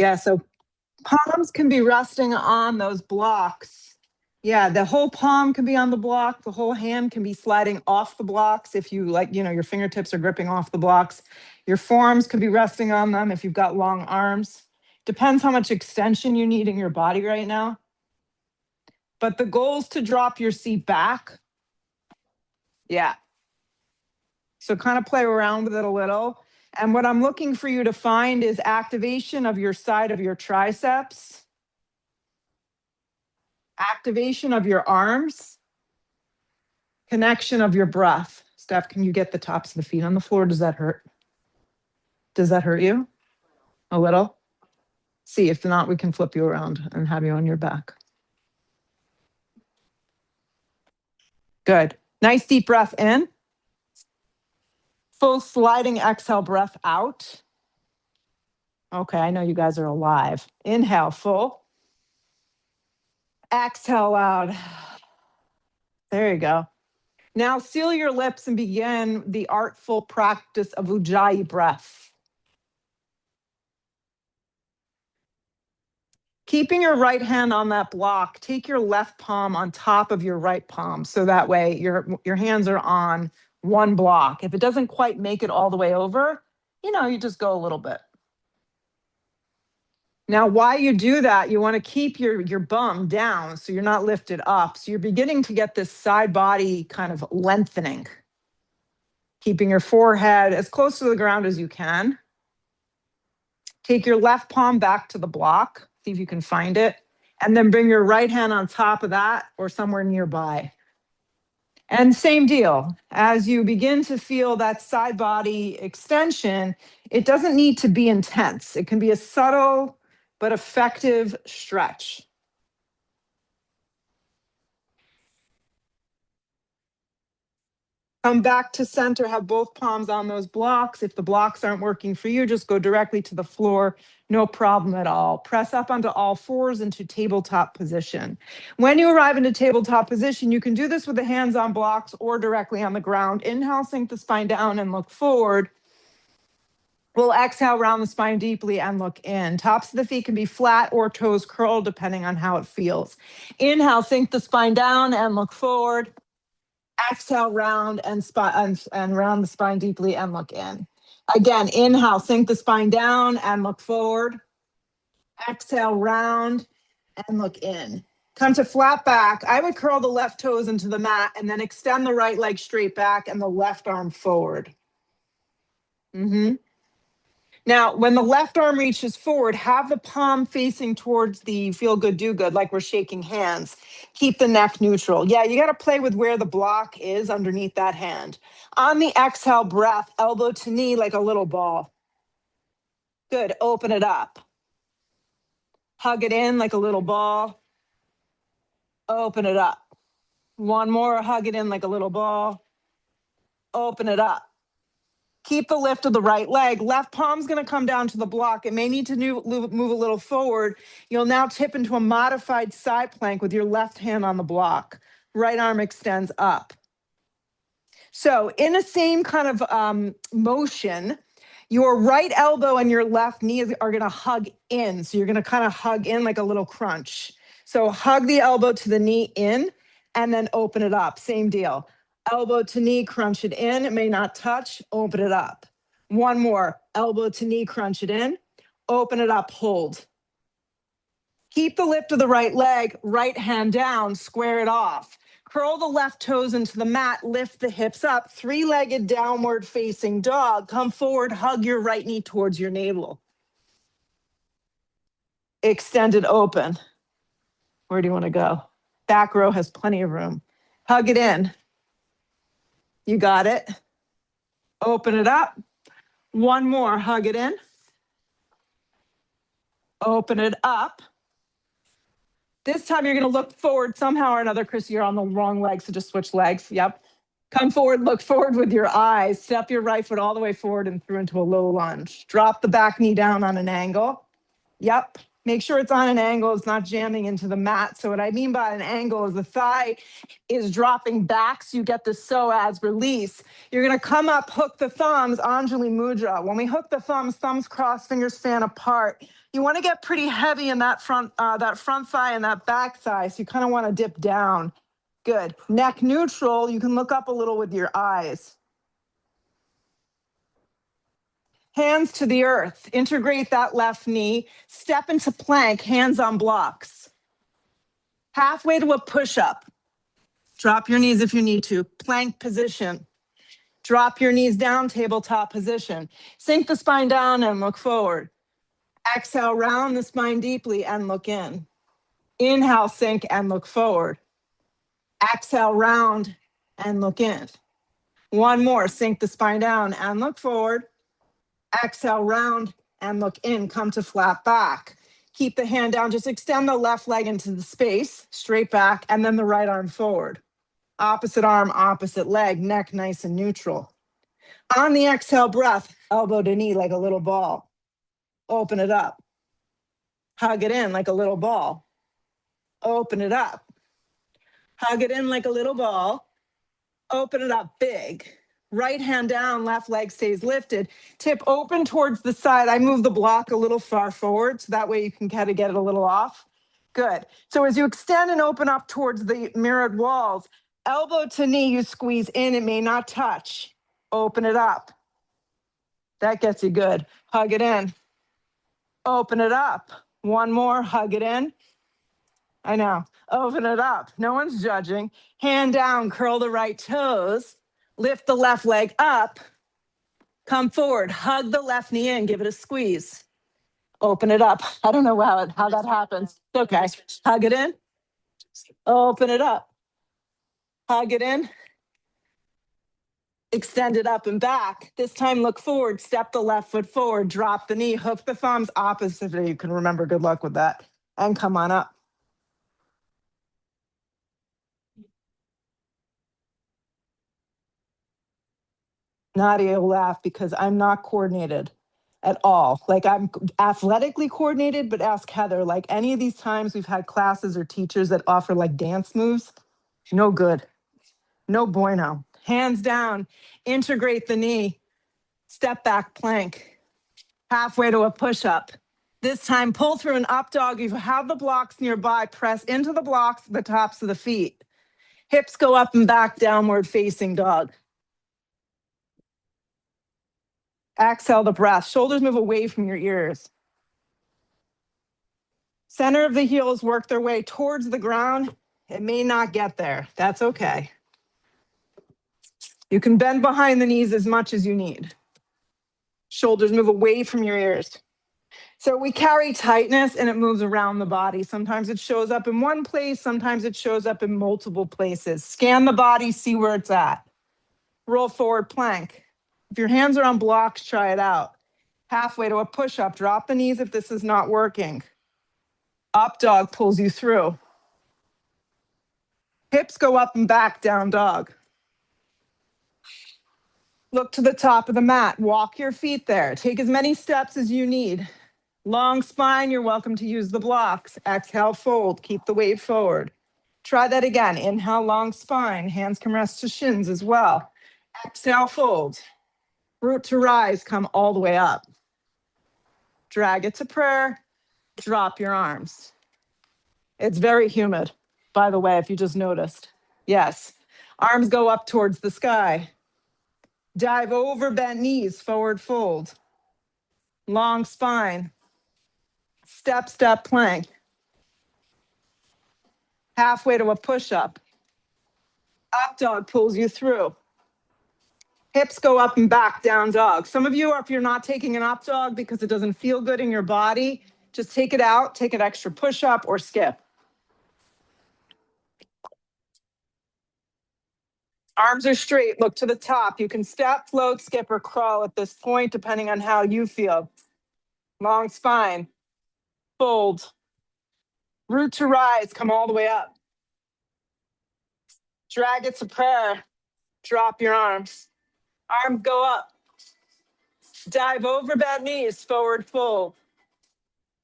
Yeah, so palms can be resting on those blocks. Yeah, the whole palm can be on the block. The whole hand can be sliding off the blocks if you like, your fingertips are gripping off the blocks. Your forearms could be resting on them if you've got long arms. Depends how much extension you need in your body right now. But the goal is to drop your seat back. Yeah. So kind of play around with it a little. And what I'm looking for you to find is activation of your side of your triceps, activation of your arms, connection of your breath. Steph, can you get the tops of the feet on the floor? Does that hurt? Does that hurt you? A little? See, if not, we can flip you around and have you on your back. Good. Nice deep breath in. Full sliding exhale breath out. Okay, I know you guys are alive. Inhale, full. Exhale out. There you go. Now seal your lips and begin the artful practice of Ujjayi breath. Keeping your right hand on that block, take your left palm on top of your right palm. So that way your hands are on one block. If it doesn't quite make it all the way over, you just go a little bit. Now, while you do that, you want to keep your bum down so you're not lifted up. So you're beginning to get this side body kind of lengthening. Keeping your forehead as close to the ground as you can. Take your left palm back to the block. See if you can find it. And then bring your right hand on top of that or somewhere nearby. And same deal. As you begin to feel that side body extension, it doesn't need to be intense. It can be a subtle but effective stretch. Come back to center, have both palms on those blocks. If the blocks aren't working for you, just go directly to the floor. No problem at all. Press up onto all fours into tabletop position. When you arrive into tabletop position, you can do this with the hands on blocks or directly on the ground. Inhale, sink the spine down and look forward. We'll exhale, round the spine deeply and look in. Tops of the feet can be flat or toes curled, depending on how it feels. Inhale, sink the spine down and look forward. Exhale, round and round the spine deeply and look in. Again, inhale, sink the spine down and look forward. Exhale, round and look in. Come to flat back. I would curl the left toes into the mat and then extend the right leg straight back and the left arm forward. Now, when the left arm reaches forward, have the palm facing towards the feel good, do good, like we're shaking hands. Keep the neck neutral. Yeah, you got to play with where the block is underneath that hand. On the exhale breath, elbow to knee like a little ball. Good. Open it up. Hug it in like a little ball. Open it up. One more. Hug it in like a little ball. Open it up. Keep the lift of the right leg. Left palm's going to come down to the block. It may need to move a little forward. You'll now tip into a modified side plank with your left hand on the block. Right arm extends up. So in the same kind of motion, your right elbow and your left knee are going to hug in. So you're going to kind of hug in like a little crunch. So hug the elbow to the knee in and then open it up. Same deal. Elbow to knee, crunch it in. It may not touch, open it up. One more. Elbow to knee, crunch it in. Open it up, hold. Keep the lift of the right leg, right hand down, square it off. Curl the left toes into the mat, lift the hips up, three-legged downward facing dog. Come forward, hug your right knee towards your navel. Extend it open. Where do you want to go? Back row has plenty of room. Hug it in. You got it. Open it up. One more, hug it in. Open it up. This time you're going to look forward somehow or another. Chris, you're on the wrong leg, so just switch legs. Yep. Come forward, look forward with your eyes. Step your right foot all the way forward and through into a low lunge. Drop the back knee down on an angle. Yep. Make sure it's on an angle, it's not jamming into the mat. So what I mean by an angle is the thigh is dropping back so you get the psoas release. You're gonna come up, hook the thumbs, Anjali Mudra. When we hook the thumbs, thumbs cross, fingers fan apart. You wanna get pretty heavy in that front thigh and that back thigh. So you kind of wanna dip down. Good. Neck neutral, you can look up a little with your eyes. Hands to the earth, integrate that left knee, step into plank, hands on blocks. Halfway to a push-up. Drop your knees if you need to. Plank position. Drop your knees down, tabletop position. Sink the spine down and look forward. Exhale, round the spine deeply and look in. Inhale, sink and look forward. Exhale, round and look in. One more, sink the spine down and look forward. Exhale, round and look in, come to flat back. Keep the hand down, just extend the left leg into the space, straight back, and then the right arm forward. Opposite arm, opposite leg, neck nice and neutral. On the exhale breath, elbow to knee like a little ball. Open it up. Hug it in like a little ball. Open it up. Hug it in like a little ball. Open it up big. Right hand down, left leg stays lifted. Tip open towards the side. I move the block a little far forward so that way you can kind of get it a little off. Good. So as you extend and open up towards the mirrored walls, elbow to knee, you squeeze in. It may not touch. Open it up. That gets you good. Hug it in. Open it up. One more. Hug it in. I know. Open it up. No one's judging. Hand down, curl the right toes. Lift the left leg up. Come forward. Hug the left knee in. Give it a squeeze. Open it up. I don't know how that happens. It's okay. Hug it in. Open it up. Hug it in. Extend it up and back. This time look forward. Step the left foot forward. Drop the knee. Hook the thumbs opposite. You can remember. Good luck with that. And come on up. Nadia will laugh because I'm not coordinated at all. Like I'm athletically coordinated, but ask Heather, like any of these times we've had classes or teachers that offer like dance moves, no good. No bueno. Hands down, integrate the knee, step back plank, halfway to a push-up. This time, pull through an up dog. If you have the blocks nearby, press into the blocks, the tops of the feet. Hips go up and back, downward facing dog. Exhale the breath. Shoulders move away from your ears. Center of the heels work their way towards the ground. It may not get there. That's okay. You can bend behind the knees as much as you need. Shoulders move away from your ears. So we carry tightness and it moves around the body. Sometimes it shows up in one place. Sometimes it shows up in multiple places. Scan the body, see where it's at. Roll forward plank. If your hands are on blocks, try it out. Halfway to a push-up. Drop the knees if this is not working. Up dog pulls you through. Hips go up and back, down dog. Look to the top of the mat. Walk your feet there. Take as many steps as you need. Long spine, you're welcome to use the blocks. Exhale, fold. Keep the weight forward. Try that again. Inhale, long spine. Hands can rest to shins as well. Exhale, fold. Root to rise, come all the way up. Drag it to prayer. Drop your arms. It's very humid, by the way, if you just noticed. Yes. Arms go up towards the sky. Dive over, bent knees, forward fold. Long spine. Step, step plank. Halfway to a push-up. Up dog pulls you through. Hips go up and back, down dog. Some of you, if you're not taking an up dog because it doesn't feel good in your body, just take it out, take an extra push-up or skip. Arms are straight, look to the top. You can step, float, skip, or crawl at this point, depending on how you feel. Long spine, fold. Root to rise, come all the way up. Drag it to prayer. Drop your arms. Arms go up. Dive over bad knees, forward fold.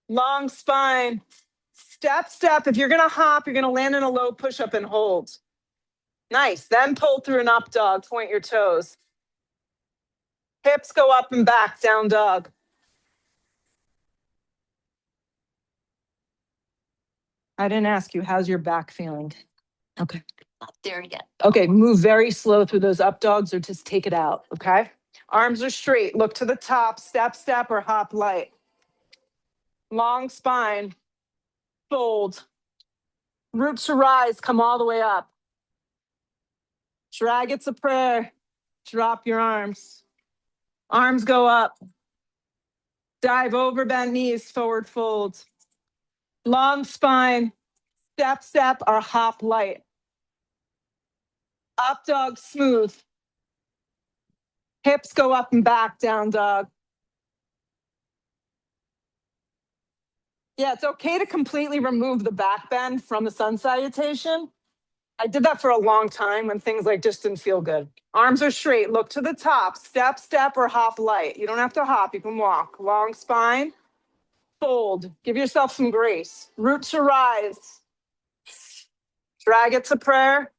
Long spine. Step, step. If you're going to hop, you're going to land in a low push-up and hold. Nice. Then pull through an up dog. Point your toes. Hips go up and back, down dog. I didn't ask you, how's your back feeling? Okay. Not there yet. Okay, move very slow through those up dogs or just take it out, okay? Arms are straight. Look to the top. Step, step, or hop light. Long spine. Fold. Roots to rise. Come all the way up. Drag it's a prayer. Drop your arms. Arms go up. Dive over, bent knees, forward fold. Long spine. Step, step, or hop light. Up dog, smooth. Hips go up and back, down dog. Yeah, it's okay to completely remove the back bend from the sun salutation. I did that for a long time when things like just didn't feel good. Arms are straight. Look to the top. Step, step, or hop light. You don't have to hop. You can walk. Long spine. Fold. Give yourself some grace. Root to rise. Drag it to prayer.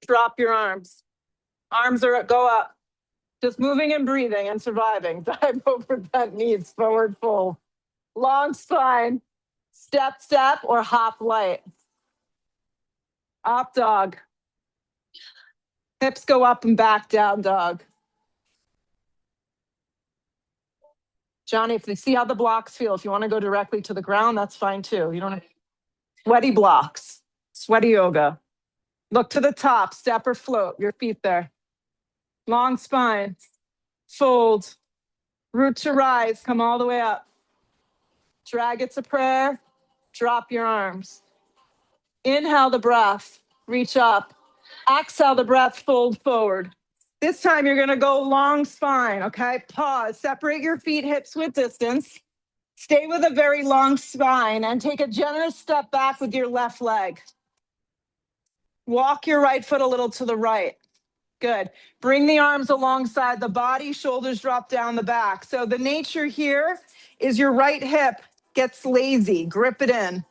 Drop your arms. Arms are go up. Just moving and breathing and surviving. Dive over bent knees. Forward fold. Long spine. Step, step, or hop light. Up dog. Hips go up and back, down dog. Johnny, if they see how the blocks feel, if you want to go directly to the ground, that's fine too. You don't have sweaty blocks, sweaty yoga. Look to the top, step or float, your feet there. Long spine, fold, root to rise, come all the way up. Drag it to prayer, drop your arms. Inhale the breath, reach up. Exhale the breath, fold forward. This time you're going to go long spine, okay? Pause, separate your feet, hips width distance. Stay with a very long spine and take a generous step back with your left leg. Walk your right foot a little to the right. Good. Bring the arms alongside the body, shoulders drop down the back. So the nature here is your right hip gets lazy, grip it in.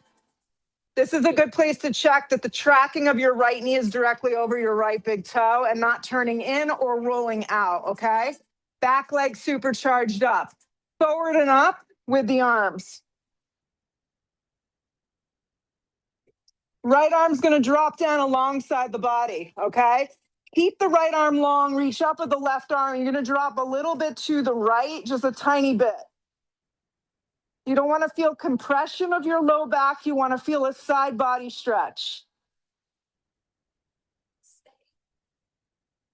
This is a good place to check that the tracking of your right knee is directly over your right big toe and not turning in or rolling out, okay? Back leg supercharged up. Forward and up with the arms. Right arm's gonna drop down alongside the body, okay? Keep the right arm long, reach up with the left arm. You're gonna drop a little bit to the right, just a tiny bit. You don't wanna feel compression of your low back. You wanna feel a side body stretch.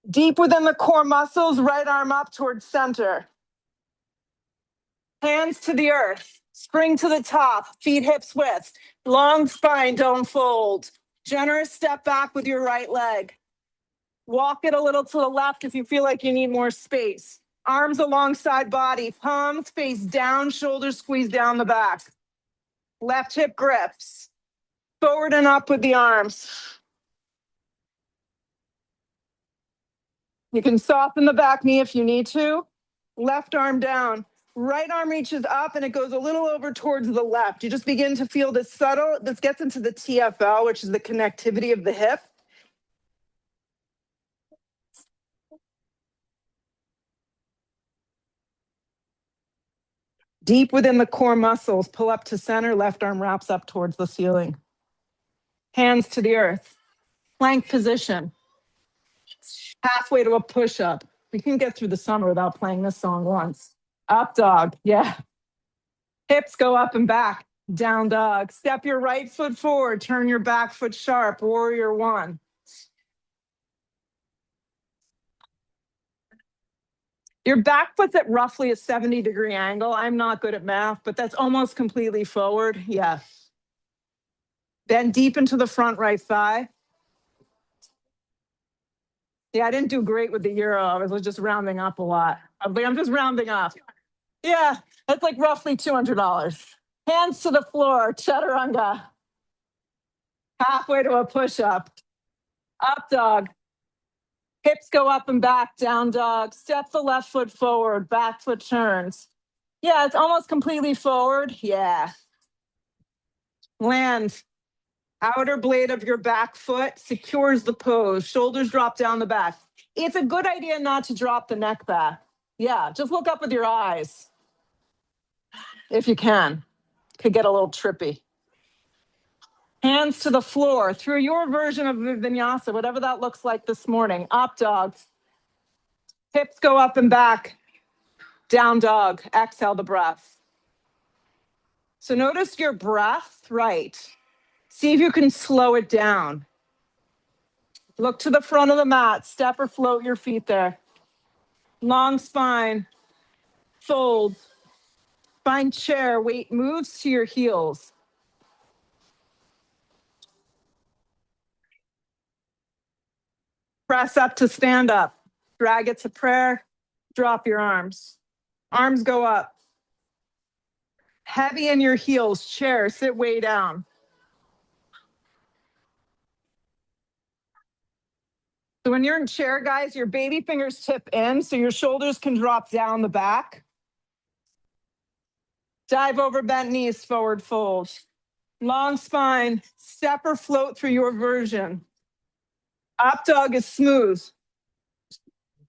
Deep within the core muscles, right arm up towards center. Hands to the earth, spring to the top, feet hips width. Long spine, don't fold. Generous step back with your right leg. Walk it a little to the left if you feel like you need more space. Arms alongside body, palms face down, shoulders squeeze down the back. Left hip grips. Forward and up with the arms. You can soften the back knee if you need to. Left arm down. Right arm reaches up and it goes a little over towards the left. You just begin to feel this subtle, this gets into the TFL, which is the connectivity of the hip. Deep within the core muscles, pull up to center, left arm wraps up towards the ceiling. Hands to the earth. Plank position. Halfway to a push-up. We can get through the summer without playing this song once. Up dog, yeah. Hips go up and back. Down dog. Step your right foot forward. Turn your back foot sharp. Warrior one. Your back foot's at roughly a 70-degree angle. I'm not good at math, but that's almost completely forward. Yeah. Bend deep into the front right thigh. Yeah, I didn't do great with the euro. I was just rounding up a lot. I'm just rounding up. Yeah, that's like roughly $200. Hands to the floor, chaturanga. Halfway to a push-up. Up dog. Hips go up and back, down dog. Step the left foot forward, back foot turns. Yeah, it's almost completely forward. Yeah. Land. Outer blade of your back foot secures the pose. Shoulders drop down the back. It's a good idea not to drop the neck back. Yeah, just look up with your eyes if you can. Could get a little trippy. Hands to the floor through your version of the vinyasa, whatever that looks like this morning. Up dog. Hips go up and back. Down dog. Exhale the breath. So notice your breath, right? See if you can slow it down. Look to the front of the mat. Step or float your feet there. Long spine. Fold. Find chair. Weight moves to your heels. Press up to stand up. Drag it to prayer. Drop your arms. Arms go up. Heavy in your heels. Chair. Sit way down. So when you're in chair, guys, your baby fingers tip in so your shoulders can drop down the back. Dive over bent knees, forward fold. Long spine, step or float through your version. Up dog is smooth.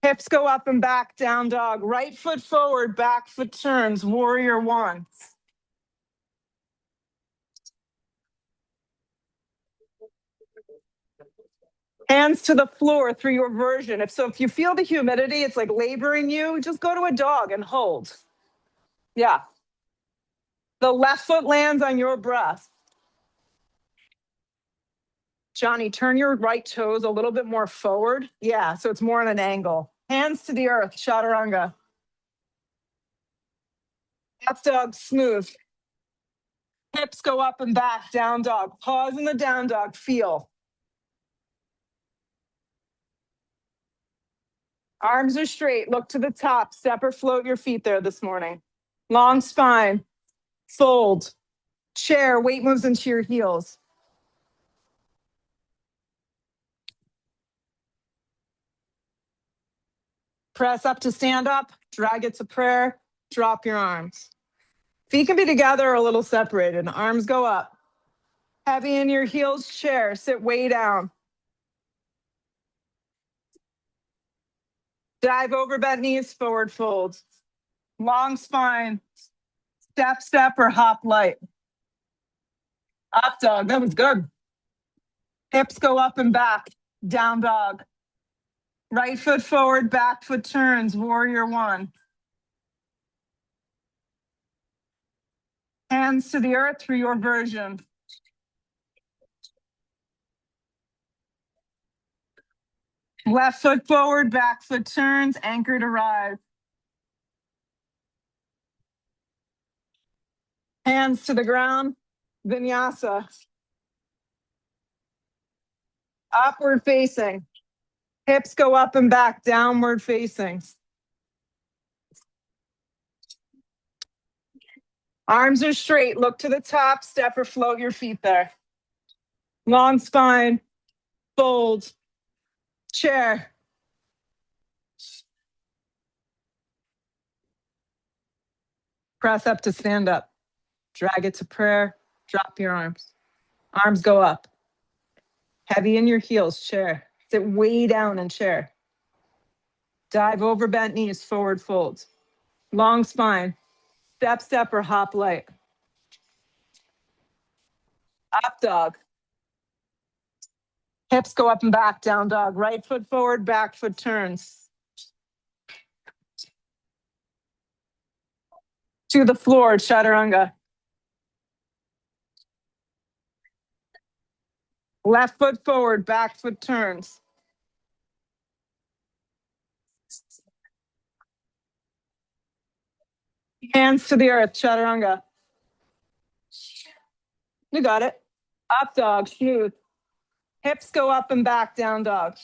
Hips go up and back, down dog. Right foot forward, back foot turns, warrior one. Hands to the floor through your version. If you feel the humidity, it's like laboring you, just go to a dog and hold. Yeah. The left foot lands on your breath. Johnny, turn your right toes a little bit more forward. Yeah, so it's more on an angle. Hands to the earth, chaturanga. Up dog, smooth. Hips go up and back, down dog. Pause in the down dog, feel. Arms are straight, look to the top. Step or float your feet there this morning. Long spine, fold. Chair, weight moves into your heels. Press up to stand up, drag it to prayer, drop your arms. Feet can be together or a little separated. Arms go up. Heavy in your heels, chair, sit way down. Dive over bent knees, forward fold. Long spine, step or hop light. Up dog, that was good. Hips go up and back, down dog. Right foot forward, back foot turns, warrior one. Hands to the earth through your version. Left foot forward, back foot turns, anchor to rise. Hands to the ground, vinyasa. Upward facing. Hips go up and back, downward facing. Arms are straight, look to the top, step or float your feet there. Long spine, fold, chair. Press up to stand up. Drag it to prayer, drop your arms. Arms go up. Heavy in your heels, chair. Sit way down in chair. Dive over bent knees, forward fold. Long spine, step or hop light. Up dog. Hips go up and back, down dog. Right foot forward, back foot turns. To the floor, chaturanga. Left foot forward, back foot turns. Hands to the earth, chaturanga. You got it. Up dog, smooth. Hips go up and back, down dog.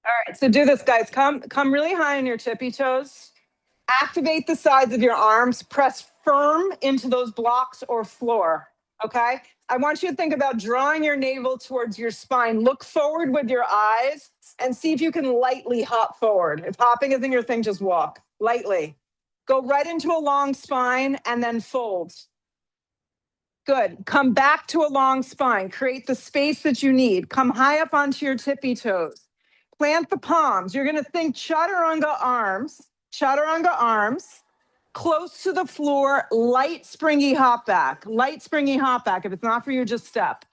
All right, so do this, guys. Come really high on your tippy toes. Activate the sides of your arms. Press firm into those blocks or floor, okay? I want you to think about drawing your navel towards your spine. Look forward with your eyes and see if you can lightly hop forward. If hopping isn't your thing, just walk lightly. Go right into a long spine and then fold. Good. Come back to a long spine. Create the space that you need. Come high up onto your tippy toes. Plant the palms. You're going to think chaturanga arms. Chaturanga arms. Close to the floor. Light springy hop back. Light springy hop back. If it's not for you, just step.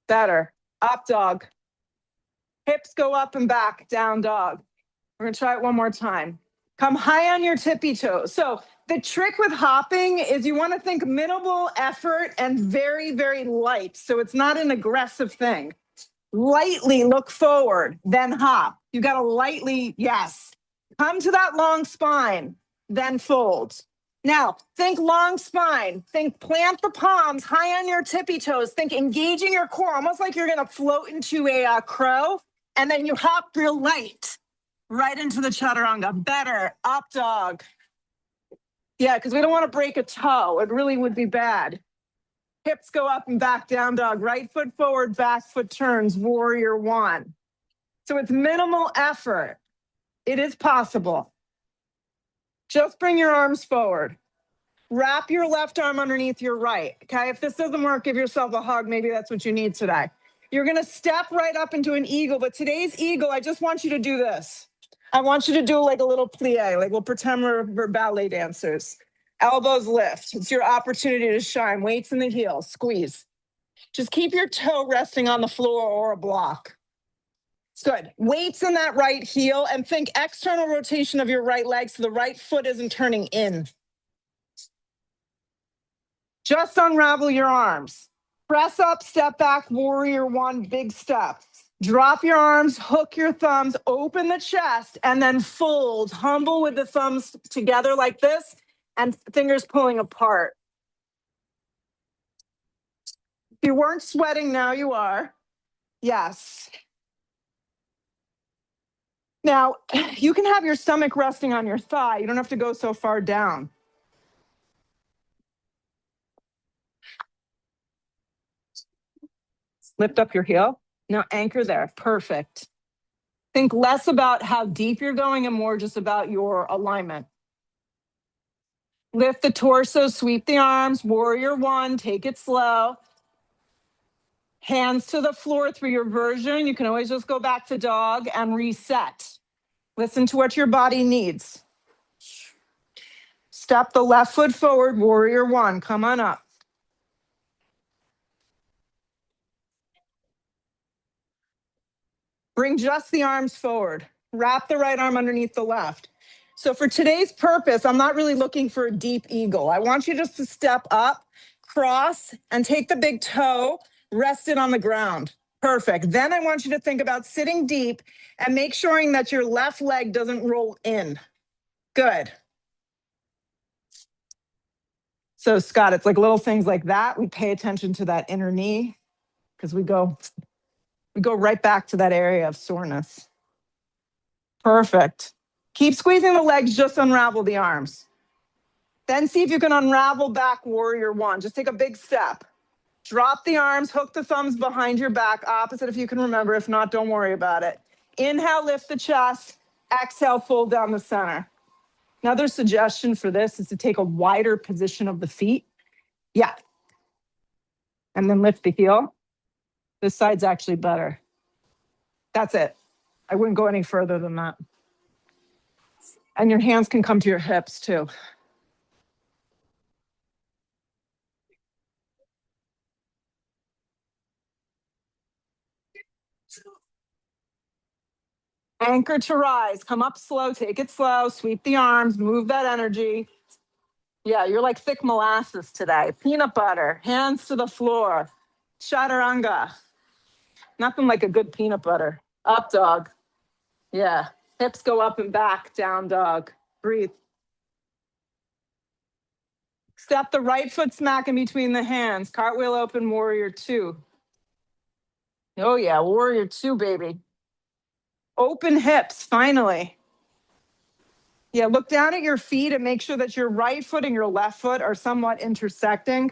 Better. Up dog. Hips go up and back. Down dog. We're going to try it one more time. Come high on your tippy toes. So the trick with hopping is you want to think minimal effort and very, very light. So it's not an aggressive thing. Lightly look forward, then hop. You got to lightly, yes. Come to that long spine, then fold. Now, think long spine. Think plant the palms high on your tippy toes. Think engaging your core, almost like you're going to float into a crow. And then you hop real light right into the chaturanga. Better. Up dog. Yeah, because we don't want to break a toe. It really would be bad. Hips go up and back, down dog. Right foot forward, back foot turns, warrior one. So it's minimal effort. It is possible. Just bring your arms forward. Wrap your left arm underneath your right. Okay, if this doesn't work, give yourself a hug. Maybe that's what you need today. You're going to step right up into an eagle, but today's eagle, I just want you to do this. I want you to do like a little plie, like we'll pretend we're ballet dancers. Elbows lift. It's your opportunity to shine. Weights in the heels. Squeeze. Just keep your toe resting on the floor or a block. It's good. Weights in that right heel and think external rotation of your right leg so the right foot isn't turning in. Just unravel your arms. Press up, step back, warrior one, big step. Drop your arms, hook your thumbs, open the chest, and then fold. Humble with the thumbs together like this and fingers pulling apart. If you weren't sweating, now you are. Yes. Now, you can have your stomach resting on your thigh. You don't have to go so far down. Lift up your heel. Now anchor there. Perfect. Think less about how deep you're going and more just about your alignment. Lift the torso, sweep the arms, warrior one, take it slow. Hands to the floor through your version. You can always just go back to dog and reset. Listen to what your body needs. Step the left foot forward, warrior one, come on up. Bring just the arms forward. Wrap the right arm underneath the left. So for today's purpose, I'm not really looking for a deep eagle. I want you just to step up, cross, and take the big toe, rest it on the ground. Perfect. Then I want you to think about sitting deep and make sure that your left leg doesn't roll in. Good. So Scott, it's like little things like that. We pay attention to that inner knee because we go right back to that area of soreness. Perfect. Keep squeezing the legs, just unravel the arms. Then see if you can unravel back warrior one. Just take a big step. Drop the arms, hook the thumbs behind your back, opposite if you can remember. If not, don't worry about it. Inhale, lift the chest. Exhale, fold down the center. Another suggestion for this is to take a wider position of the feet. Yeah. And then lift the heel. This side's actually better. That's it. I wouldn't go any further than that. And your hands can come to your hips too. Anchor to rise. Come up slow, take it slow, sweep the arms, move that energy. Yeah, you're like thick molasses today. Peanut butter, hands to the floor. Chaturanga. Nothing like a good peanut butter. Up dog. Yeah. Hips go up and back, down dog. Breathe. Step the right foot smack in between the hands. Cartwheel open, warrior two. Oh yeah, warrior two, baby. Open hips, finally. Yeah, look down at your feet and make sure that your right foot and your left foot are somewhat intersecting.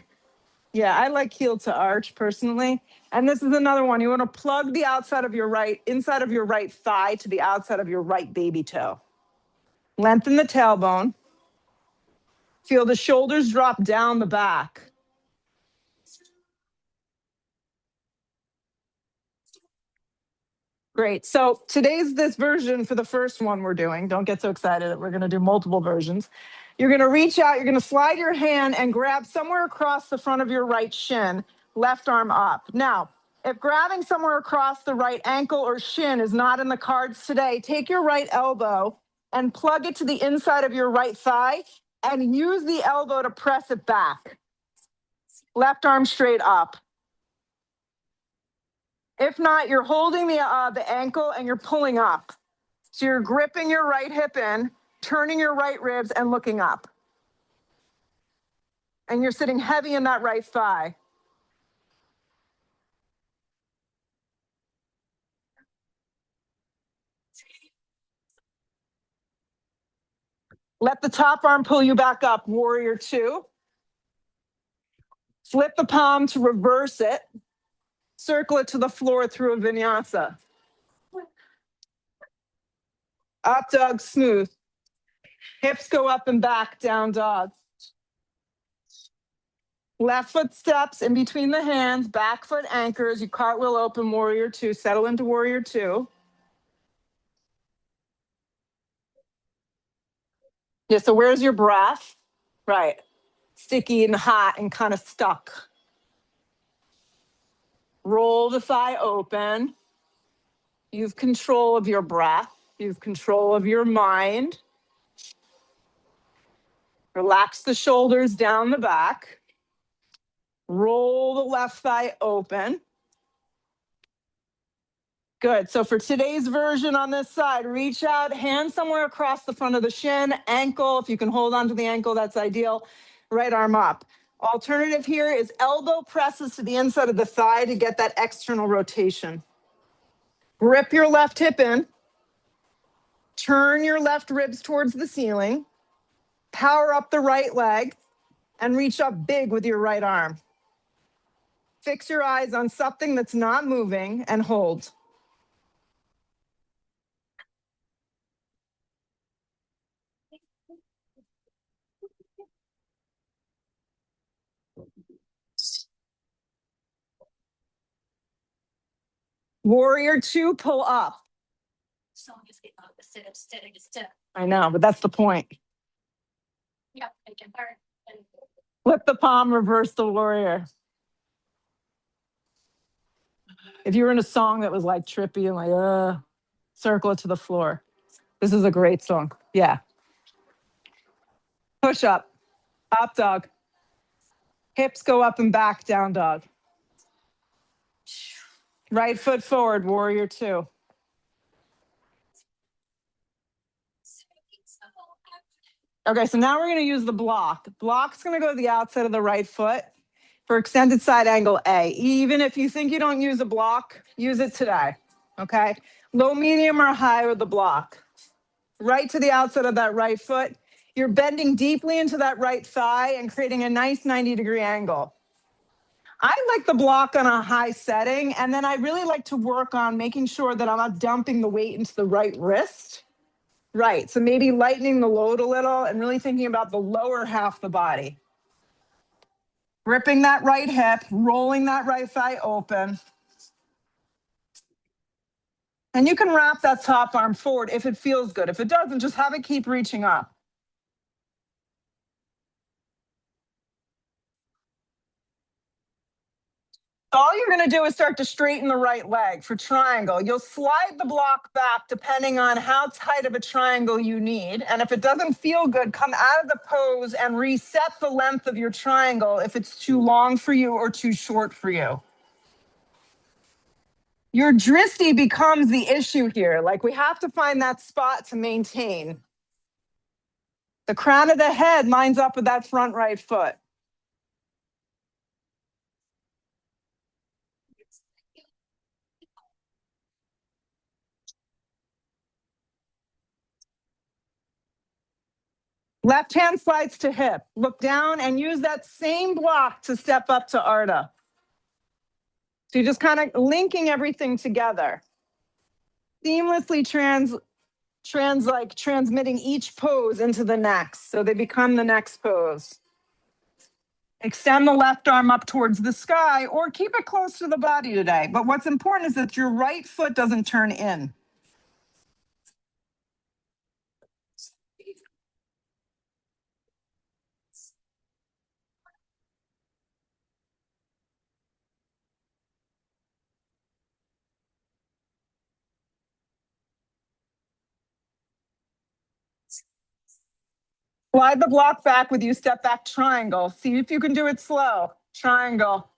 Yeah, I like heel to arch personally. And this is another one. You want to plug the inside of your right thigh to the outside of your right baby toe. Lengthen the tailbone. Feel the shoulders drop down the back. Great. So today's this version for the first one we're doing. Don't get so excited that we're going to do multiple versions. You're going to reach out, you're going to slide your hand and grab somewhere across the front of your right shin, left arm up. Now, if grabbing somewhere across the right ankle or shin is not in the cards today, take your right elbow and plug it to the inside of your right thigh and use the elbow to press it back. Left arm straight up. If not, you're holding the ankle and you're pulling up. So you're gripping your right hip in, turning your right ribs and looking up. And you're sitting heavy in that right thigh. Let the top arm pull you back up, warrior two. Flip the palm to reverse it. Circle it to the floor through a vinyasa. Up dog, smooth. Hips go up and back, down dog. Left foot steps in between the hands, back foot anchors. You cartwheel open, warrior two. Settle into warrior two. Yeah, so where's your breath? Right. Sticky and hot and kind of stuck. Roll the thigh open. You've control of your breath. You've control of your mind. Relax the shoulders down the back. Roll the left thigh open. Good. So for today's version on this side, reach out, hand somewhere across the front of the shin, ankle. If you can hold onto the ankle, that's ideal. Right arm up. Alternative here is elbow presses to the inside of the thigh to get that external rotation. Grip your left hip in. Turn your left ribs towards the ceiling. Power up the right leg and reach up big with your right arm. Fix your eyes on something that's not moving and hold. Warrior two, pull up. I know, but that's the point. Flip the palm, reverse the warrior. If you were in a song that was like trippy and like, circle it to the floor. This is a great song. Yeah. Push up dog. Hips go up and back, down dog. Right foot forward, warrior two. Okay, so now we're going to use the block. Block's going to go to the outside of the right foot for extended side angle A. Even if you think you don't use a block, use it today, okay? Low, medium, or high with the block. Right to the outside of that right foot. You're bending deeply into that right thigh and creating a nice 90-degree angle. I like the block on a high setting, and then I really like to work on making sure that I'm not dumping the weight into the right wrist. Right, so maybe lightening the load a little and really thinking about the lower half of the body. Gripping that right hip, rolling that right thigh open. And you can wrap that top arm forward if it feels good. If it doesn't, just have it keep reaching up. All you're going to do is start to straighten the right leg for triangle. You'll slide the block back depending on how tight of a triangle you need. And if it doesn't feel good, come out of the pose and reset the length of your triangle if it's too long for you or too short for you. Your dristi becomes the issue here. Like, we have to find that spot to maintain. The crown of the head lines up with that front right foot. Left hand slides to hip. Look down and use that same block to step up to Ardha. So you're just kind of linking everything together. Seamlessly transmitting each pose into the next. So they become the next pose. Extend the left arm up towards the sky or keep it close to the body today. But what's important is that your right foot doesn't turn in. Slide the block back with you, step back triangle. See if you can do it slow. Triangle.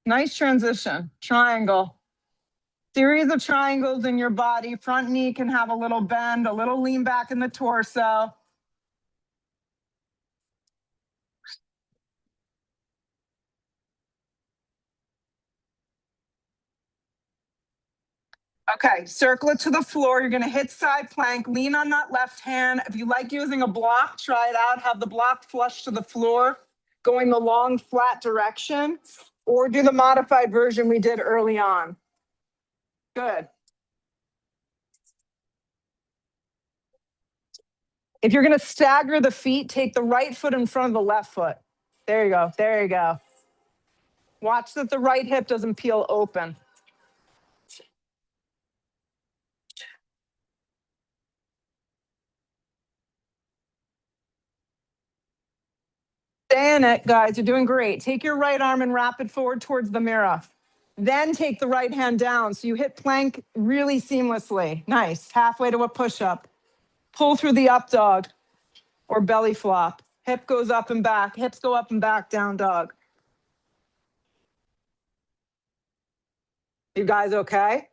Nice transition. Triangle. Series of triangles in your body. Front knee can have a little bend, a little lean back in the torso. Okay, circle it to the floor. You're gonna hit side plank, lean on that left hand. If you like using a block, try it out. Have the block flush to the floor, going the long flat direction, or do the modified version we did early on. Good. If you're gonna stagger the feet, take the right foot in front of the left foot. There you go, there you go. Watch that the right hip doesn't peel open. Stay in it, guys. You're doing great. Take your right arm and wrap it forward towards the mirror. Then take the right hand down. So you hit plank really seamlessly. Nice. Halfway to a push-up. Pull through the up dog or belly flop. Hip goes up and back. Hips go up and back, down dog. You guys okay?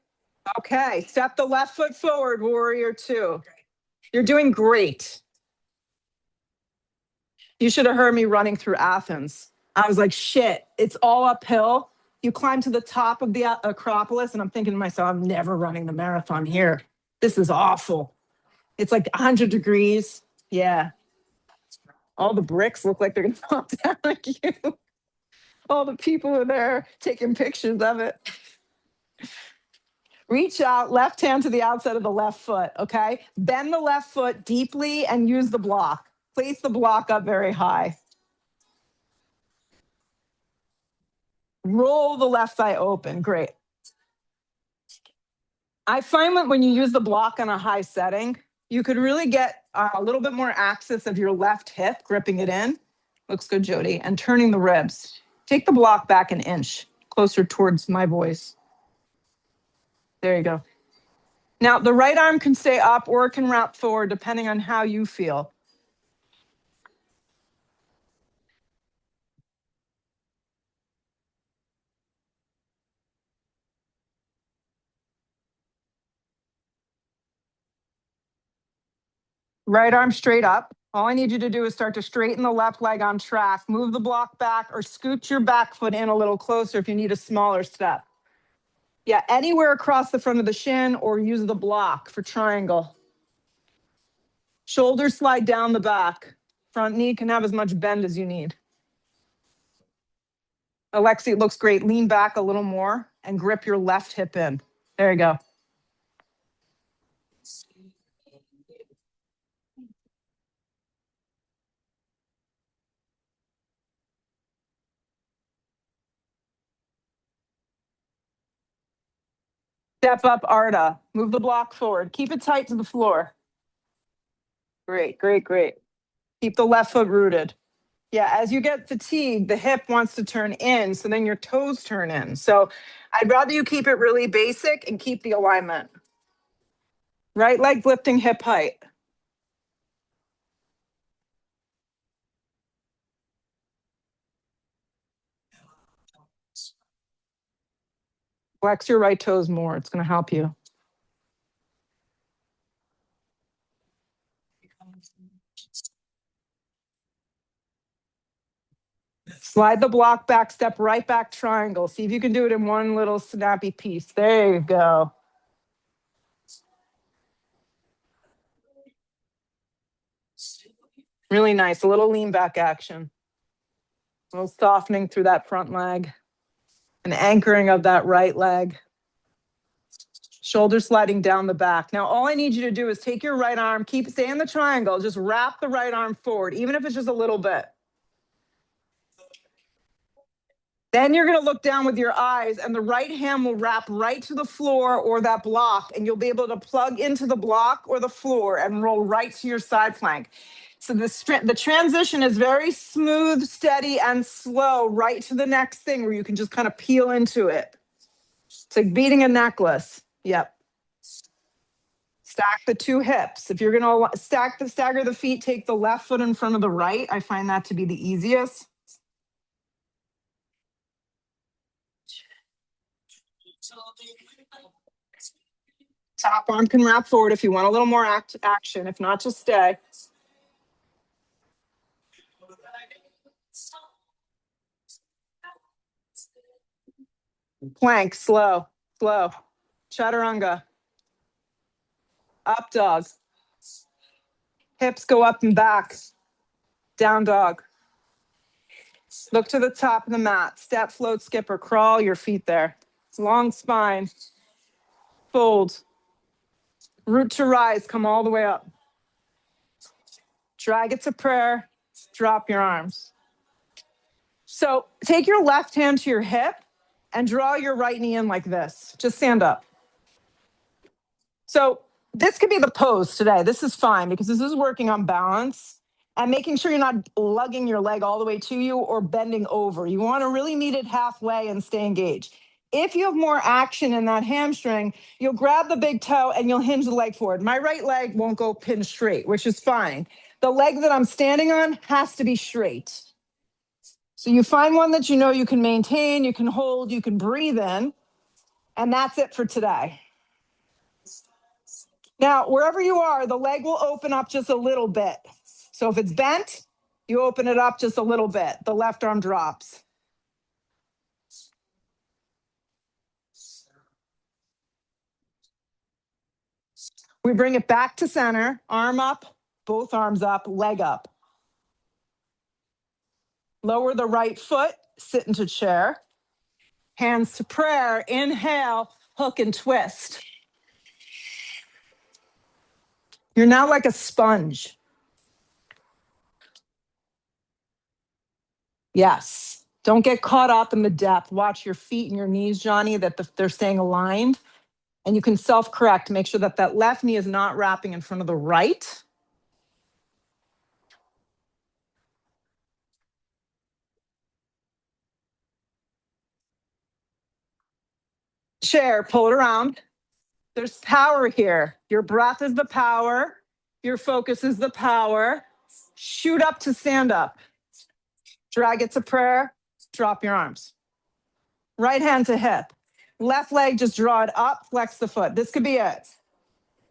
Okay. Step the left foot forward, warrior two. You're doing great. You should have heard me running through Athens. I was like, shit, it's all uphill. You climb to the top of the Acropolis, and I'm thinking to myself, I'm never running the marathon here. This is awful. It's like 100 degrees. Yeah. All the bricks look like they're going to fall down like you. All the people are there taking pictures of it. Reach out, left hand to the outside of the left foot, okay? Bend the left foot deeply and use the block. Place the block up very high. Roll the left thigh open. Great. I find that when you use the block on a high setting, you could really get a little bit more axis of your left hip, gripping it in. Looks good, Jody. And turning the ribs. Take the block back an inch, closer towards my voice. There you go. Now, the right arm can stay up or it can wrap forward, depending on how you feel. Right arm straight up. All I need you to do is start to straighten the left leg on track. Move the block back or scoot your back foot in a little closer if you need a smaller step. Yeah, anywhere across the front of the shin or use the block for triangle. Shoulders slide down the back. Front knee can have as much bend as you need. Alexi, it looks great. Lean back a little more and grip your left hip in. There you go. Step up, Arda. Move the block forward. Keep it tight to the floor. Great, great, great. Keep the left foot rooted. Yeah, as you get fatigued, the hip wants to turn in, so then your toes turn in. So I'd rather you keep it really basic and keep the alignment. Right leg lifting hip height. Flex your right toes more. It's going to help you. Slide the block back, step right back triangle. See if you can do it in one little snappy piece. There you go. Really nice. A little lean back action. A little softening through that front leg. An anchoring of that right leg. Shoulder sliding down the back. Now, all I need you to do is take your right arm, stay in the triangle, just wrap the right arm forward, even if it's just a little bit. Then you're going to look down with your eyes, and the right hand will wrap right to the floor or that block, and you'll be able to plug into the block or the floor and roll right to your side plank. So the transition is very smooth, steady, and slow right to the next thing where you can just kind of peel into it. It's like beating a necklace. Yep. Stack the two hips. If you're going to stagger the feet, take the left foot in front of the right. I find that to be the easiest. Top arm can wrap forward if you want a little more action. If not, just stay. Plank, slow, slow. Chaturanga. Up dog. Hips go up and back. Down dog. Look to the top of the mat. Step, float, skip, or crawl your feet there. Long spine. Fold. Root to rise, come all the way up. Drag it to prayer. Drop your arms. So take your left hand to your hip and draw your right knee in like this. Just stand up. So this could be the pose today. This is fine because this is working on balance and making sure you're not lugging your leg all the way to you or bending over. You want to really meet it halfway and stay engaged. If you have more action in that hamstring, you'll grab the big toe and you'll hinge the leg forward. My right leg won't go pin straight, which is fine. The leg that I'm standing on has to be straight. So you find one that you know you can maintain, you can hold, you can breathe in, and that's it for today. Now, wherever you are, the leg will open up just a little bit. So if it's bent, you open it up just a little bit. The left arm drops. We bring it back to center, arm up, both arms up, leg up. Lower the right foot, sit into chair. Hands to prayer, inhale, hook and twist. You're now like a sponge. Yes. Don't get caught up in the depth. Watch your feet and your knees, Johnny, that they're staying aligned. And you can self-correct. Make sure that that left knee is not wrapping in front of the right. Chair, pull it around. There's power here. Your breath is the power. Your focus is the power. Shoot up to stand up. Drag it to prayer. Drop your arms. Right hand to hip. Left leg, just draw it up, flex the foot. This could be it.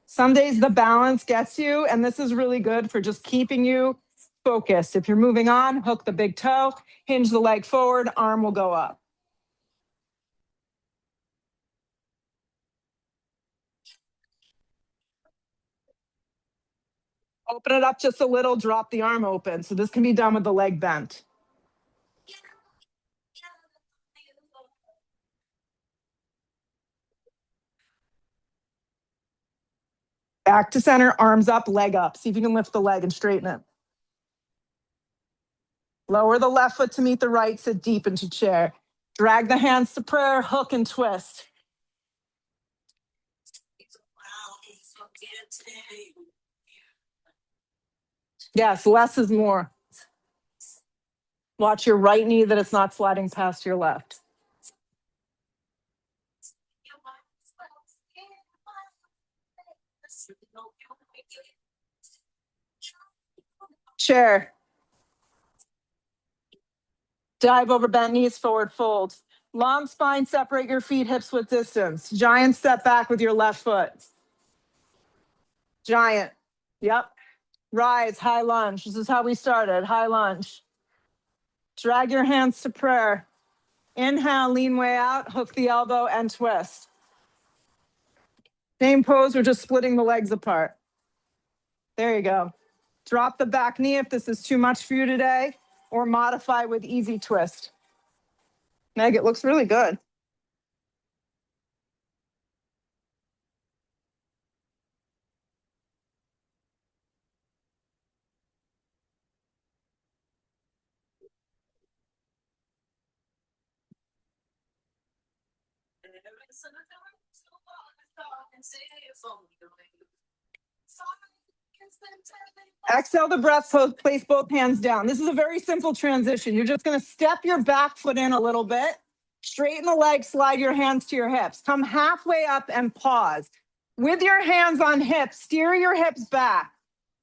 Some days the balance gets you, and this is really good for just keeping you focused. If you're moving on, hook the big toe, hinge the leg forward, arm will go up. Open it up just a little, drop the arm open. So this can be done with the leg bent. Back to center, arms up, leg up. See if you can lift the leg and straighten it. Lower the left foot to meet the right, sit deep into chair. Drag the hands to prayer, hook and twist. Yes, less is more. Watch your right knee that it's not sliding past your left. Chair. Dive over bent knees, forward fold. Long spine, separate your feet, hips width distance. Giant step back with your left foot. Giant. Yep. Rise, high lunge. This is how we started, high lunge. Drag your hands to prayer. Inhale, lean way out, hook the elbow and twist. Same pose, we're just splitting the legs apart. There you go. Drop the back knee if this is too much for you today, or modify with easy twist. Meg, it looks really good. Exhale the breath, so place both hands down. This is a very simple transition. You're just going to step your back foot in a little bit, straighten the legs, slide your hands to your hips. Come halfway up and pause. With your hands on hips, steer your hips back.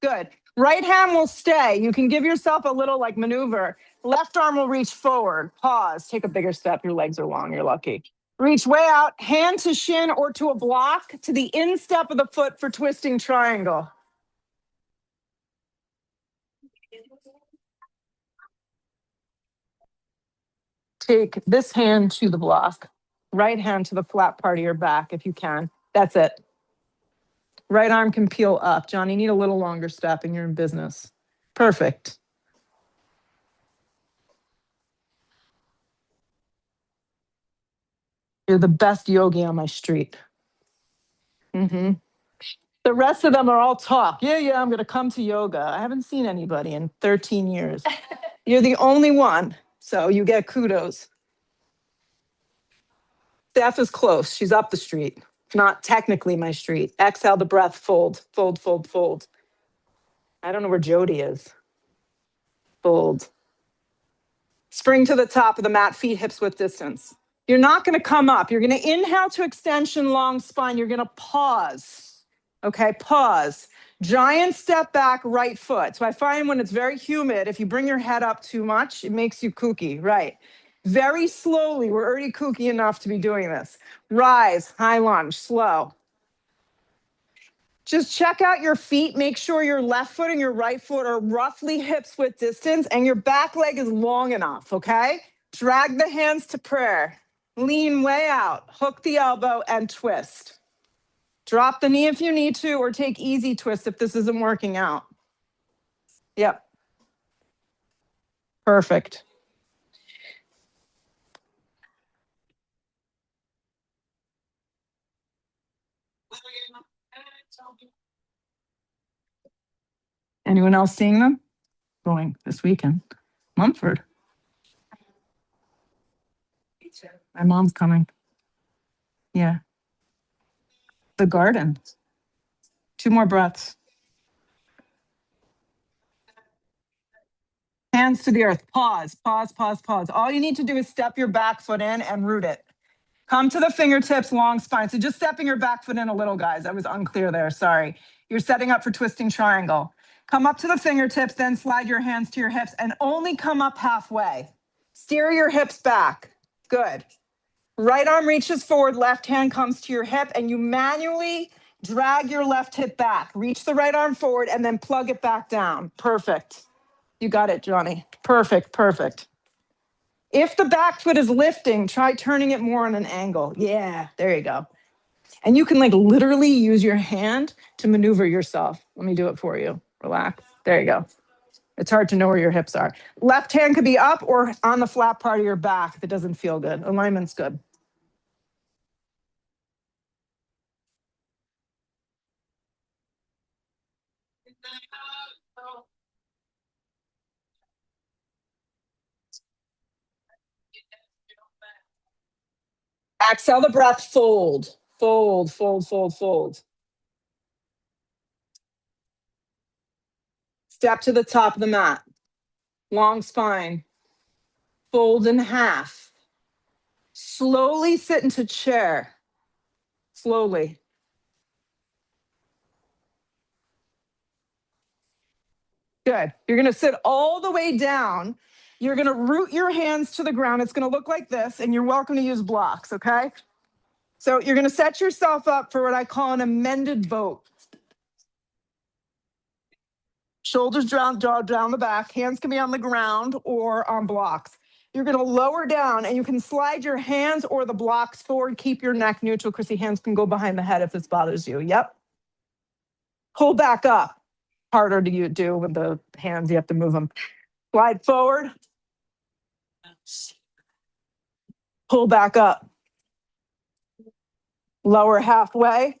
Good. Right hand will stay. You can give yourself a little like maneuver. Left arm will reach forward. Pause. Take a bigger step. Your legs are long. You're lucky. Reach way out, hand to shin or to a block to the instep of the foot for twisting triangle. Take this hand to the block, right hand to the flat part of your back if you can. That's it. Right arm can peel up. John, you need a little longer step and you're in business. Perfect. You're the best yogi on my street. Mm-hmm. The rest of them are all talk. Yeah, I'm going to come to yoga. I haven't seen anybody in 13 years. You're the only one, so you get kudos. Steph is close. She's up the street. Not technically my street. Exhale the breath, fold, fold, fold, fold. I don't know where Jody is. Fold. Spring to the top of the mat, feet hips width distance. You're not going to come up. You're going to inhale to extension, long spine. You're going to pause. Okay, pause. Giant step back, right foot. So I find when it's very humid, if you bring your head up too much, it makes you kooky, right? Very slowly, we're already kooky enough to be doing this. Rise, high lunge, slow. Just check out your feet. Make sure your left foot and your right foot are roughly hips width distance and your back leg is long enough, okay? Drag the hands to prayer. Lean way out. Hook the elbow and twist. Drop the knee if you need to or take easy twist if this isn't working out. Yep. Perfect. Anyone else seeing them? Going this weekend. Mumford. My mom's coming. Yeah. The garden. 2 more breaths. Hands to the earth. Pause, pause, pause, pause. All you need to do is step your back foot in and root it. Come to the fingertips, long spine. So just stepping your back foot in a little, guys. I was unclear there. Sorry. You're setting up for twisting triangle. Come up to the fingertips, then slide your hands to your hips and only come up halfway. Steer your hips back. Good. Right arm reaches forward, left hand comes to your hip, and you manually drag your left hip back. Reach the right arm forward and then plug it back down. Perfect. You got it, Johnny. Perfect, perfect. If the back foot is lifting, try turning it more on an angle. Yeah, there you go. And you can like literally use your hand to maneuver yourself. Let me do it for you. Relax. There you go. It's hard to know where your hips are. Left hand could be up or on the flat part of your back if it doesn't feel good. Alignment's good. Exhale the breath, fold, fold, fold, fold, fold. Step to the top of the mat. Long spine. Fold in half. Slowly sit into chair. Slowly. Good. You're going to sit all the way down. You're going to root your hands to the ground. It's going to look like this, and you're welcome to use blocks, okay? So you're going to set yourself up for what I call an amended boat. Shoulders down, jaw down the back. Hands can be on the ground or on blocks. You're going to lower down, and you can slide your hands or the blocks forward. Keep your neck neutral. Chrissy, hands can go behind the head if this bothers you. Yep. Pull back up. Harder to do with the hands. You have to move them. Slide forward. Pull back up. Lower halfway.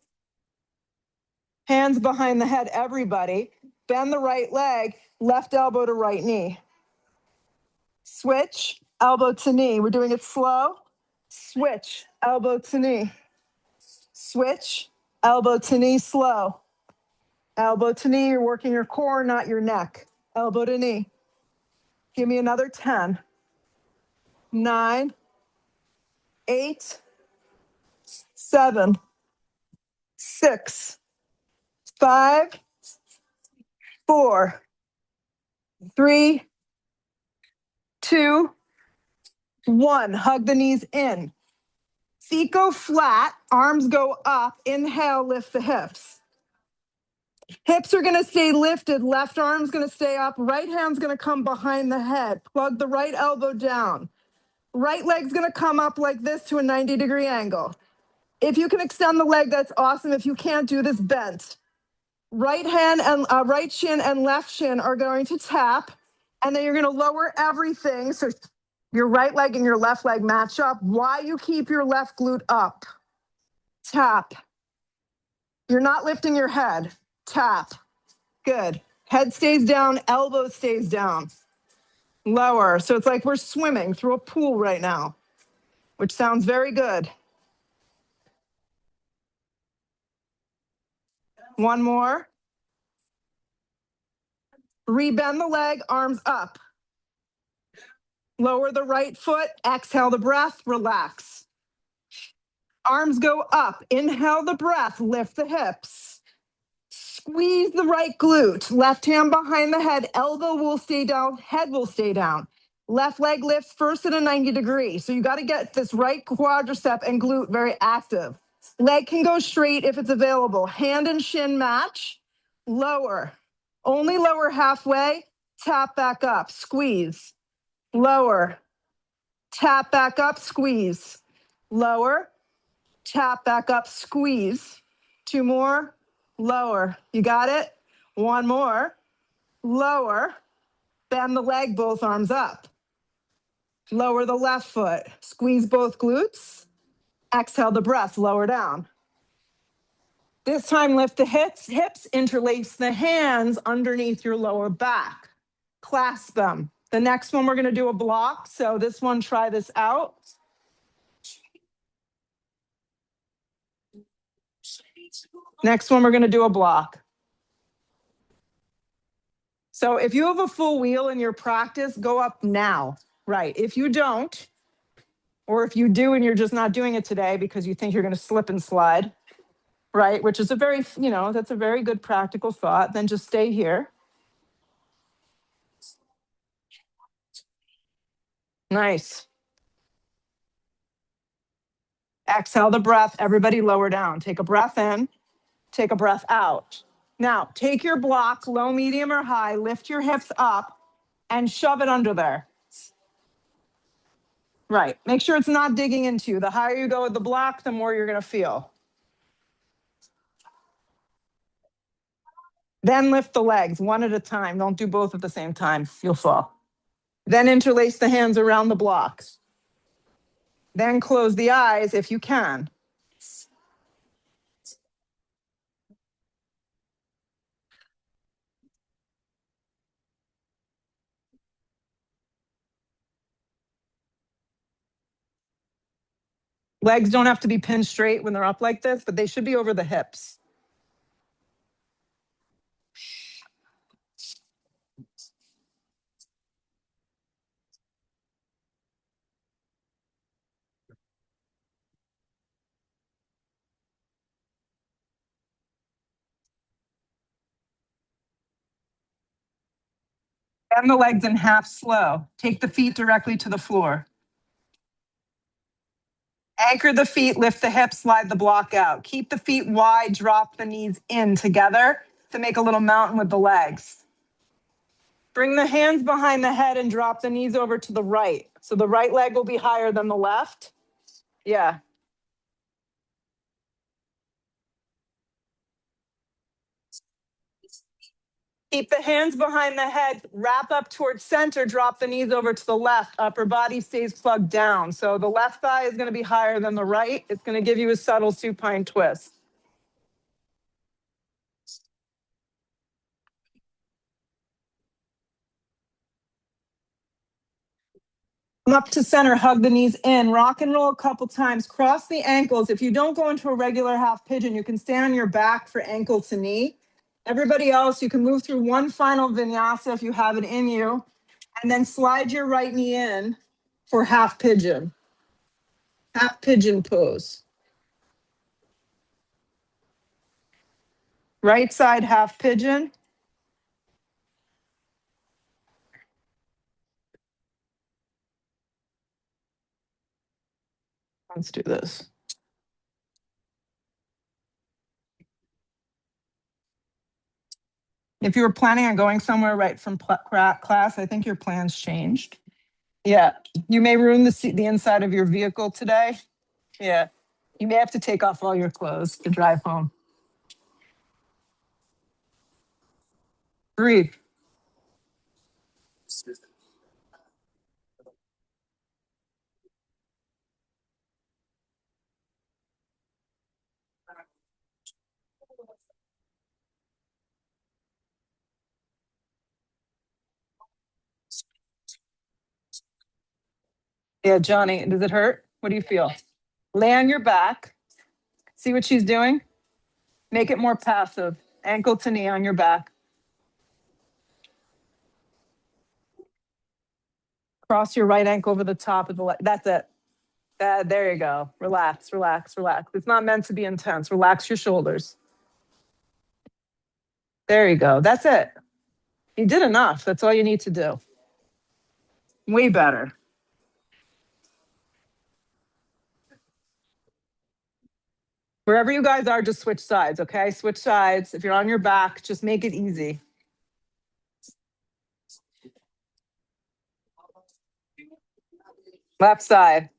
Hands behind the head, everybody. Bend the right leg, left elbow to right knee. Switch, elbow to knee. We're doing it slow. Switch, elbow to knee. Switch, elbow to knee, slow. Elbow to knee, you're working your core, not your neck. Elbow to knee. Give me another 10, 9, 8, 7, 6, 5, 4, 3, 2, 1. Hug the knees in. Feet go flat, arms go up. Inhale, lift the hips. Hips are going to stay lifted. Left arm's going to stay up. Right hand's going to come behind the head. Plug the right elbow down. Right leg's going to come up like this to a 90-degree angle. If you can extend the leg, that's awesome. If you can't, do this bent. Right hand and right shin and left shin are going to tap, and then you're going to lower everything so your right leg and your left leg match up while you keep your left glute up. Tap. You're not lifting your head. Tap. Good. Head stays down, elbow stays down. Lower. So it's like we're swimming through a pool right now, which sounds very good. One more. Rebend the leg, arms up. Lower the right foot, exhale the breath, relax. Arms go up, inhale the breath, lift the hips. Squeeze the right glute, left hand behind the head, elbow will stay down, head will stay down. Left leg lifts first at a 90-degree. So you got to get this right quadricep and glute very active. Leg can go straight if it's available. Hand and shin match. Lower. Only lower halfway. Tap back up. Squeeze. Lower. Tap back up. Squeeze. Lower. Tap back up. Squeeze. Two more. Lower. You got it? One more. Lower. Bend the leg, both arms up. Lower the left foot. Squeeze both glutes. Exhale the breath. Lower down. This time, lift the hips, interlace the hands underneath your lower back. Clasp them. The next one, we're going to do a block. So this one, try this out. Next one, we're going to do a block. So if you have a full wheel in your practice, go up now. Right. If you don't, or if you do and you're just not doing it today because you think you're going to slip and slide, right, which is a very, that's a very good practical thought, then just stay here. Nice. Exhale the breath. Everybody lower down. Take a breath in. Take a breath out. Now, take your block, low, medium, or high. Lift your hips up and shove it under there. Right. Make sure it's not digging into you. The higher you go with the block, the more you're going to feel. Then lift the legs one at a time. Don't do both at the same time. You'll fall. Then interlace the hands around the blocks. Then close the eyes if you can. Legs don't have to be pinned straight when they're up like this, but they should be over the hips. Bend the legs in half slow. Take the feet directly to the floor. Anchor the feet, lift the hips, slide the block out. Keep the feet wide, drop the knees in together to make a little mountain with the legs. Bring the hands behind the head and drop the knees over to the right. So the right leg will be higher than the left. Yeah. Keep the hands behind the head, wrap up towards center, drop the knees over to the left. Upper body stays plugged down. So the left thigh is going to be higher than the right. It's going to give you a subtle supine twist. Come up to center, hug the knees in, rock and roll a couple times, cross the ankles. If you don't go into a regular half pigeon, you can stand on your back for ankle to knee. Everybody else, you can move through one final vinyasa if you have it in you, and then slide your right knee in for half pigeon pose. Right side half pigeon. Let's do this. If you were planning on going somewhere right from class, I think your plans changed. Yeah, you may ruin the inside of your vehicle today. Yeah, you may have to take off all your clothes to drive home. Breathe. Yeah, Johnny, does it hurt? What do you feel? Lay on your back. See what she's doing? Make it more passive. Ankle to knee on your back. Cross your right ankle over the top of the leg. That's it. There you go. Relax, relax, relax. It's not meant to be intense. Relax your shoulders. There you go. That's it. You did enough. That's all you need to do. Way better. Wherever you guys are, just switch sides, okay? Switch sides. If you're on your back, just make it easy. Left side.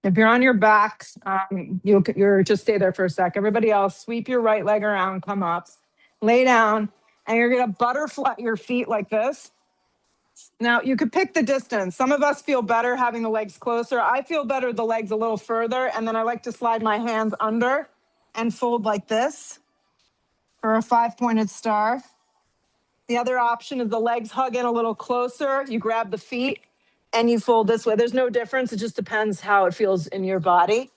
If you're on your back, you're just stay there for a sec. Everybody else, sweep your right leg around, come up, lay down, and you're gonna butterfly your feet like this. Now you could pick the distance. Some of us feel better having the legs closer. I feel better the legs a little further, and then I like to slide my hands under and fold like this for a 5-pointed star. The other option is the legs hug in a little closer. You grab the feet and you fold this way. There's no difference. It just depends how it feels in your body.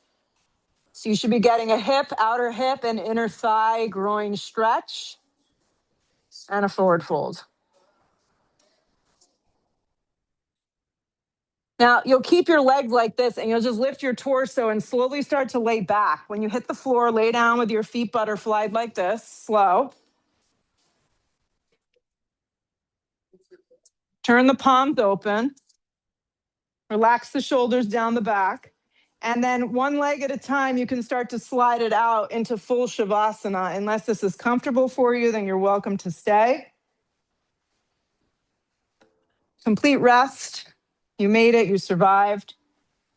So you should be getting a hip, outer hip, and inner thigh groin stretch and a forward fold. Now you'll keep your legs like this and you'll just lift your torso and slowly start to lay back. When you hit the floor, lay down with your feet butterflied like this, slow. Turn the palms open. Relax the shoulders down the back. And then one leg at a time, you can start to slide it out into full Shavasana. Unless this is comfortable for you, then you're welcome to stay. Complete rest. You made it, you survived.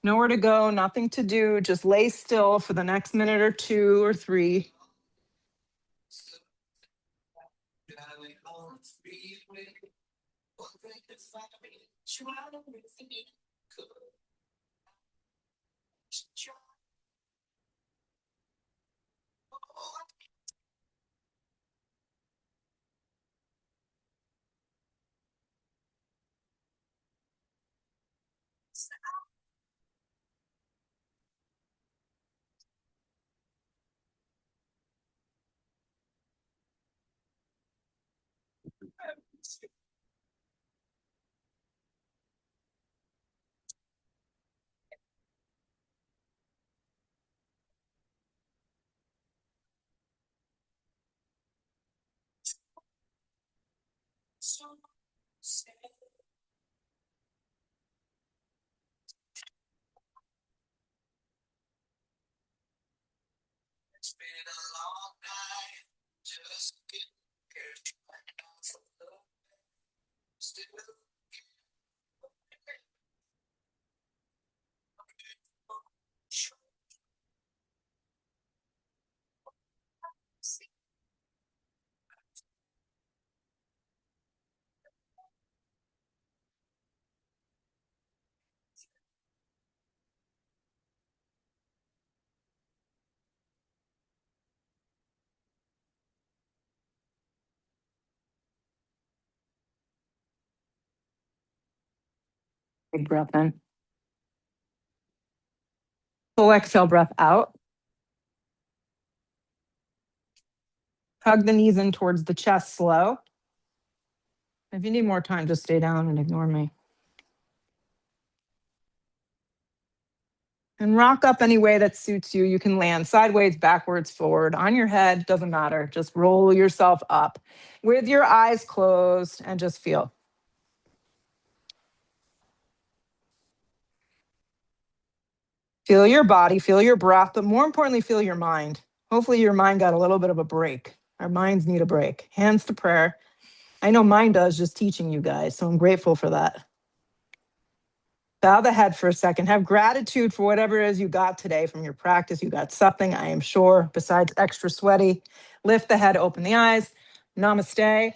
Nowhere to go, nothing to do. Just lay still for the next minute or 2 or 3. Big breath in. Full exhale breath out. Hug the knees in towards the chest slow. If you need more time, just stay down and ignore me. And rock up any way that suits you. You can land sideways, backwards, forward, on your head, doesn't matter. Just roll yourself up with your eyes closed and just feel. Feel your body, feel your breath, but more importantly, feel your mind. Hopefully your mind got a little bit of a break. Our minds need a break. Hands to prayer. I know mine does, just teaching you guys, so I'm grateful for that. Bow the head for a second. Have gratitude for whatever it is you got today from your practice. You got something, I am sure, besides extra sweaty. Lift the head, open the eyes. Namaste.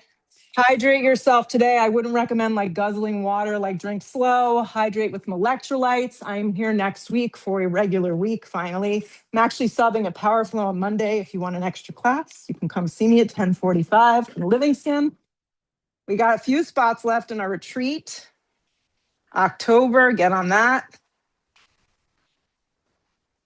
Hydrate yourself today. I wouldn't recommend like guzzling water, like drink slow, hydrate with some electrolytes. I'm here next week for a regular week, finally. I'm actually subbing at Power Flow on Monday. If you want an extra class, you can come see me at 10:45 in Livingston. We got a few spots left in our retreat. October, get on that.